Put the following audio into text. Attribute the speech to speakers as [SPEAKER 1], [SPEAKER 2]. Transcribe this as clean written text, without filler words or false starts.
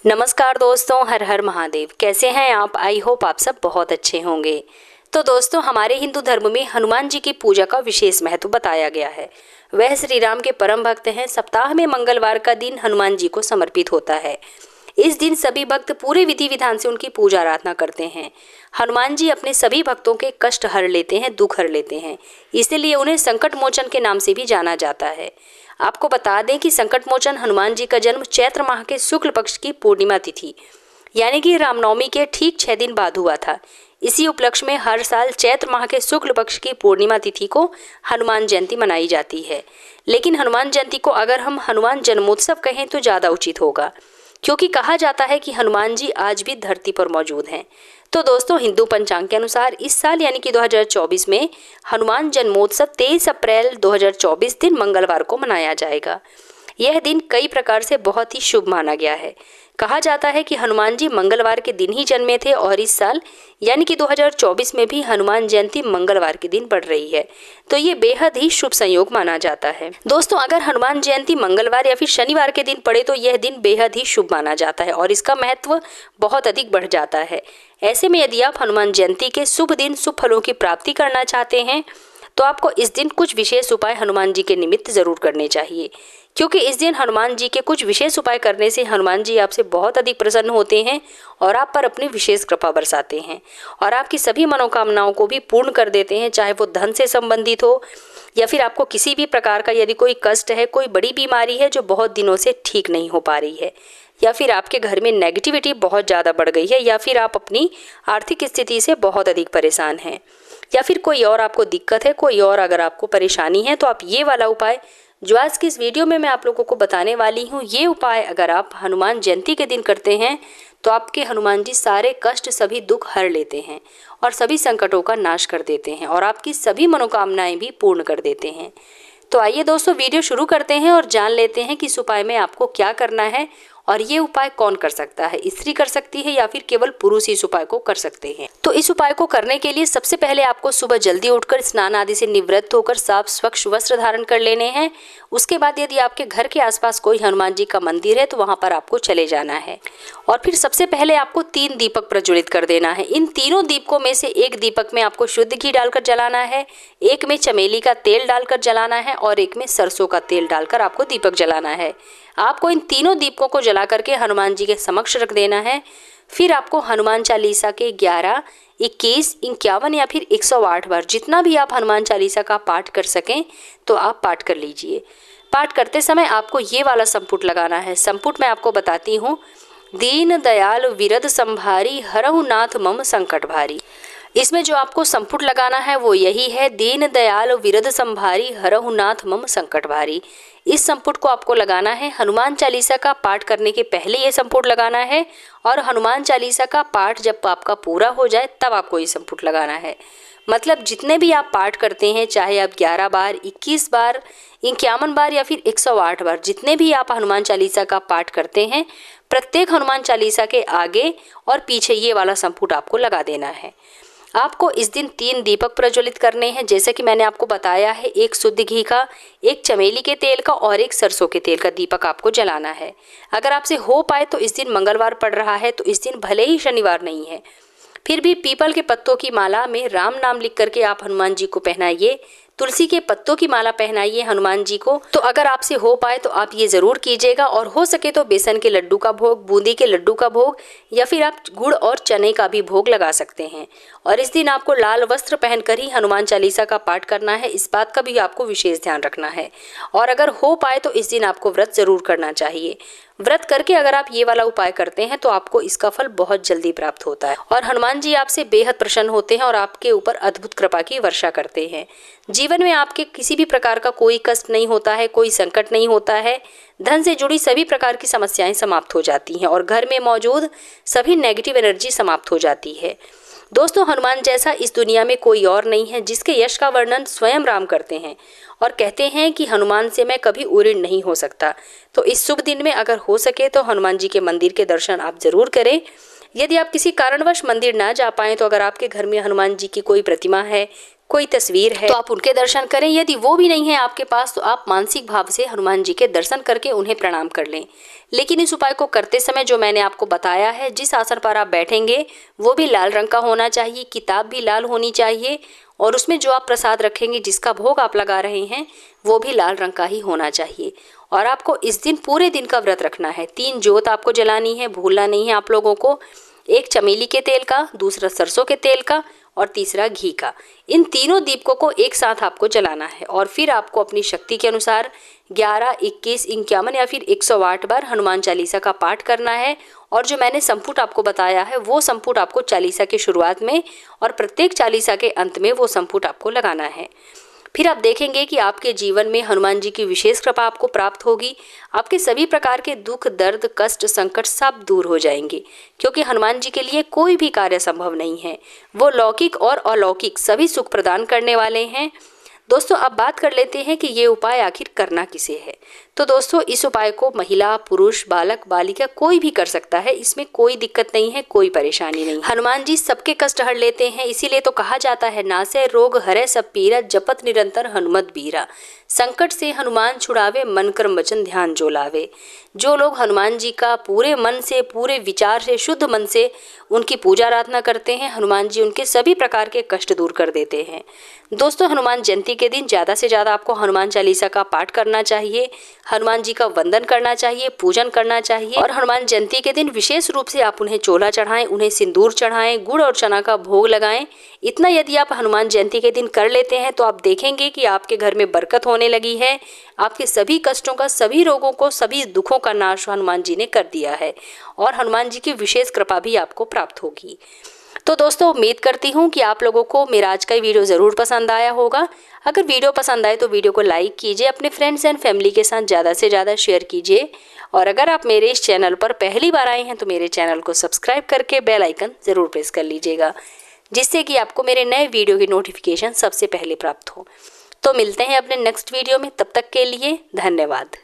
[SPEAKER 1] नमस्कार दोस्तों, हर हर महादेव। कैसे हैं आप? आई होप आप सब बहुत अच्छे होंगे। तो दोस्तों, हमारे हिंदू धर्म में हनुमान जी की पूजा का विशेष महत्व बताया गया है। वह श्री राम के परम भक्त हैं। सप्ताह में मंगलवार का दिन हनुमान जी को समर्पित होता है। इस दिन सभी भक्त पूरे विधि विधान से उनकी पूजा आराधना करते हैं। हनुमान जी अपने सभी भक्तों के कष्ट हर लेते हैं, दुख हर लेते हैं, इसलिए उन्हें संकट मोचन के नाम से भी जाना जाता है। आपको बता दें कि संकट मोचन हनुमान जी का जन्म चैत्र माह के शुक्ल पक्ष की पूर्णिमा तिथि यानी कि रामनवमी के ठीक 6 दिन बाद हुआ था। इसी उपलक्ष्य में हर साल चैत्र माह के शुक्ल पक्ष की पूर्णिमा तिथि को हनुमान जयंती मनाई जाती है। लेकिन हनुमान जयंती को अगर हम हनुमान जन्मोत्सव कहें तो ज़्यादा उचित होगा, क्योंकि कहा जाता है कि हनुमान जी आज भी धरती पर मौजूद हैं। तो दोस्तों, हिंदू पंचांग के अनुसार इस साल यानी कि 2024 में हनुमान जन्मोत्सव 23 अप्रैल 2024 दिन मंगलवार को मनाया जाएगा। यह दिन कई प्रकार से बहुत ही शुभ माना गया है। कहा जाता है कि हनुमान जी मंगलवार के दिन ही जन्मे थे और इस साल यानी कि 2024 में भी हनुमान जयंती मंगलवार के दिन पड़ रही है, तो ये बेहद ही शुभ संयोग माना जाता है। दोस्तों, अगर हनुमान जयंती मंगलवार या फिर शनिवार के दिन पड़े तो यह दिन बेहद ही शुभ माना जाता है और इसका महत्व बहुत अधिक बढ़ जाता है। ऐसे में यदि आप हनुमान जयंती के शुभ दिन शुभ फलों की प्राप्ति करना चाहते हैं तो आपको इस दिन कुछ विशेष उपाय हनुमान जी के निमित्त जरूर करने चाहिए, क्योंकि इस दिन हनुमान जी के कुछ विशेष उपाय करने से हनुमान जी आपसे बहुत अधिक प्रसन्न होते हैं और आप पर अपनी विशेष कृपा बरसाते हैं और आपकी सभी मनोकामनाओं को भी पूर्ण कर देते हैं, चाहे वो धन से संबंधित हो या फिर आपको किसी भी प्रकार का यदि कोई कष्ट है, कोई बड़ी बीमारी है जो बहुत दिनों से ठीक नहीं हो पा रही है, या फिर आपके घर में नेगेटिविटी बहुत ज़्यादा बढ़ गई है, या फिर आप अपनी आर्थिक स्थिति से बहुत अधिक परेशान हैं, या फिर कोई और आपको दिक्कत है, कोई और अगर आपको परेशानी है, तो आप ये वाला उपाय जो आज की इस वीडियो में मैं आप लोगों को बताने वाली हूँ, ये उपाय अगर आप हनुमान जयंती के दिन करते हैं तो आपके हनुमान जी सारे कष्ट, सभी दुख हर लेते हैं और सभी संकटों का नाश कर देते हैं और आपकी सभी मनोकामनाएं भी पूर्ण कर देते हैं। तो आइए दोस्तों, वीडियो शुरू करते हैं और जान लेते हैं कि इस उपाय में आपको क्या करना है और ये उपाय कौन कर सकता है। स्त्री कर सकती है या फिर केवल पुरुष इस उपाय को कर सकते हैं। तो इस उपाय को करने के लिए सबसे पहले आपको सुबह जल्दी उठकर स्नान आदि से निवृत्त होकर साफ स्वच्छ वस्त्र धारण कर लेने हैं। उसके बाद यदि आपके घर के आसपास कोई हनुमान जी का मंदिर है तो वहां पर आपको चले जाना है और फिर सबसे पहले आपको 3 दीपक प्रज्वलित कर देना है। इन तीनों दीपकों में से एक दीपक में आपको शुद्ध घी डालकर जलाना है, एक में चमेली का तेल डालकर जलाना है और एक में सरसों का तेल डालकर आपको दीपक जलाना है। आपको इन तीनों दीपकों को जला करके हनुमान जी के समक्ष रख देना है। फिर आपको हनुमान चालीसा के 11, 21, 51 या फिर 108 बार, जितना भी आप हनुमान चालीसा का पाठ कर सकें तो आप पाठ कर लीजिए। पाठ करते समय आपको ये वाला संपुट लगाना है। संपुट मैं आपको बताती हूँ। दीन दयाल विरद संभारी, हरहु नाथ मम संकट भारी। इसमें जो आपको संपुट लगाना है वो यही है, दीन दयाल विरद संभारी, हरहु नाथ मम संकट भारी। इस संपुट को आपको लगाना है। हनुमान चालीसा का पाठ करने के पहले ये संपुट लगाना है और हनुमान चालीसा का पाठ जब आपका पूरा हो जाए तब आपको ये संपुट लगाना है। मतलब जितने भी आप पाठ करते हैं, चाहे आप 11 बार, 21 बार, 51 बार या फिर 108 बार, जितने भी आप हनुमान चालीसा का पाठ करते हैं, प्रत्येक हनुमान चालीसा के आगे और पीछे ये वाला संपुट आपको लगा देना है। आपको इस दिन 3 दीपक प्रज्वलित करने हैं, जैसे कि मैंने आपको बताया है। एक शुद्ध घी का, एक चमेली के तेल का और एक सरसों के तेल का दीपक आपको जलाना है। अगर आपसे हो पाए तो इस दिन मंगलवार पड़ रहा है तो इस दिन भले ही शनिवार नहीं है, फिर भी पीपल के पत्तों की माला में राम नाम लिख करके आप हनुमान जी को पहनाइए। तुलसी के पत्तों की माला पहनाइए हनुमान जी को। तो अगर आपसे हो पाए तो आप ये जरूर कीजिएगा और हो सके तो बेसन के लड्डू का भोग, बूंदी के लड्डू का भोग या फिर आप गुड़ और चने का भी भोग लगा सकते हैं। और इस दिन आपको लाल वस्त्र पहनकर ही हनुमान चालीसा का पाठ करना है, इस बात का भी आपको विशेष ध्यान रखना है। और अगर हो पाए तो इस दिन आपको व्रत जरूर करना चाहिए। व्रत करके अगर आप ये वाला उपाय करते हैं तो आपको इसका फल बहुत जल्दी प्राप्त होता है और हनुमान जी आपसे बेहद प्रसन्न होते हैं और आपके ऊपर अद्भुत कृपा की वर्षा करते हैं। जीवन में आपके किसी भी प्रकार का कोई कष्ट नहीं होता है, कोई संकट नहीं होता है। धन से जुड़ी सभी प्रकार की समस्याएं समाप्त हो जाती हैं और घर में मौजूद सभी नेगेटिव एनर्जी समाप्त हो जाती है। दोस्तों, हनुमान जैसा इस दुनिया में कोई और नहीं है, जिसके यश का वर्णन स्वयं राम करते हैं और कहते हैं कि हनुमान से मैं कभी उऋण नहीं हो सकता। तो इस शुभ दिन में अगर हो सके तो हनुमान जी के मंदिर के दर्शन आप जरूर करें। यदि आप किसी कारणवश मंदिर ना जा पाएं तो अगर आपके घर में हनुमान जी की कोई प्रतिमा है, कोई तस्वीर है तो आप उनके दर्शन करें। यदि वो भी नहीं है आपके पास तो आप मानसिक भाव से हनुमान जी के दर्शन करके उन्हें प्रणाम कर लें। लेकिन इस उपाय को करते समय जो मैंने आपको बताया है, जिस आसन पर आप बैठेंगे वो भी लाल रंग का होना चाहिए, किताब भी लाल होनी चाहिए और उसमें जो आप प्रसाद रखेंगे, जिसका भोग आप लगा रहे हैं, वो भी लाल रंग का ही होना चाहिए। और आपको इस दिन पूरे दिन का व्रत रखना है। 3 जोत आपको जलानी है, भूलना नहीं है आप लोगों को। एक चमेली के तेल का, दूसरा सरसों के तेल का और तीसरा घी का। इन तीनों दीपकों को एक साथ आपको जलाना है और फिर आपको अपनी शक्ति के अनुसार 11, 21, 51 या फिर 108 बार हनुमान चालीसा का पाठ करना है। और जो मैंने संपुट आपको बताया है वो संपुट आपको चालीसा की शुरुआत में और प्रत्येक चालीसा के अंत में वो संपुट आपको लगाना है। फिर आप देखेंगे कि आपके जीवन में हनुमान जी की विशेष कृपा आपको प्राप्त होगी। आपके सभी प्रकार के दुख, दर्द, कष्ट, संकट सब दूर हो जाएंगे, क्योंकि हनुमान जी के लिए कोई भी कार्य संभव नहीं है। वो लौकिक और अलौकिक सभी सुख प्रदान करने वाले हैं। दोस्तों, अब बात कर लेते हैं कि ये उपाय आखिर करना किसे है। तो दोस्तों, इस उपाय को महिला, पुरुष, बालक, बालिका कोई भी कर सकता है। इसमें कोई दिक्कत नहीं है, कोई परेशानी नहीं। हनुमान जी सबके कष्ट हर लेते हैं, इसीलिए तो कहा जाता है, नासे रोग हरे सब पीरा, जपत निरंतर हनुमत बीरा। संकट से हनुमान छुड़ावे, मन कर्म वचन ध्यान जो लावे। जो लोग हनुमान जी का पूरे मन से, पूरे विचार से, शुद्ध मन से उनकी पूजा आराधना करते हैं, हनुमान जी उनके सभी प्रकार के कष्ट दूर कर देते हैं। दोस्तों, हनुमान जयंती के दिन ज़्यादा से ज़्यादा आपको हनुमान चालीसा का पाठ करना चाहिए, हनुमान जी का वंदन करना चाहिए, पूजन करना चाहिए। और हनुमान जयंती के दिन विशेष रूप से आप उन्हें चोला चढ़ाएं, उन्हें सिंदूर चढ़ाएं, गुड़ और चना का भोग लगाएं। इतना यदि आप हनुमान जयंती के दिन कर लेते हैं तो आप देखेंगे कि आपके घर में बरकत होने लगी है। आपके सभी कष्टों का, सभी रोगों को, सभी दुखों का नाश हनुमान जी ने कर दिया है और हनुमान जी की विशेष कृपा भी आपको प्राप्त होगी। तो दोस्तों, उम्मीद करती हूँ कि आप लोगों को मेरा आज का वीडियो ज़रूर पसंद आया होगा। अगर वीडियो पसंद आए तो वीडियो को लाइक कीजिए, अपने फ्रेंड्स एंड फैमिली के साथ ज़्यादा से ज़्यादा शेयर कीजिए। और अगर आप मेरे इस चैनल पर पहली बार आए हैं तो मेरे चैनल को सब्सक्राइब करके बेल आइकन ज़रूर प्रेस कर लीजिएगा, जिससे कि आपको मेरे नए वीडियो की नोटिफिकेशन सबसे पहले प्राप्त हो। तो मिलते हैं अपने नेक्स्ट वीडियो में, तब तक के लिए धन्यवाद।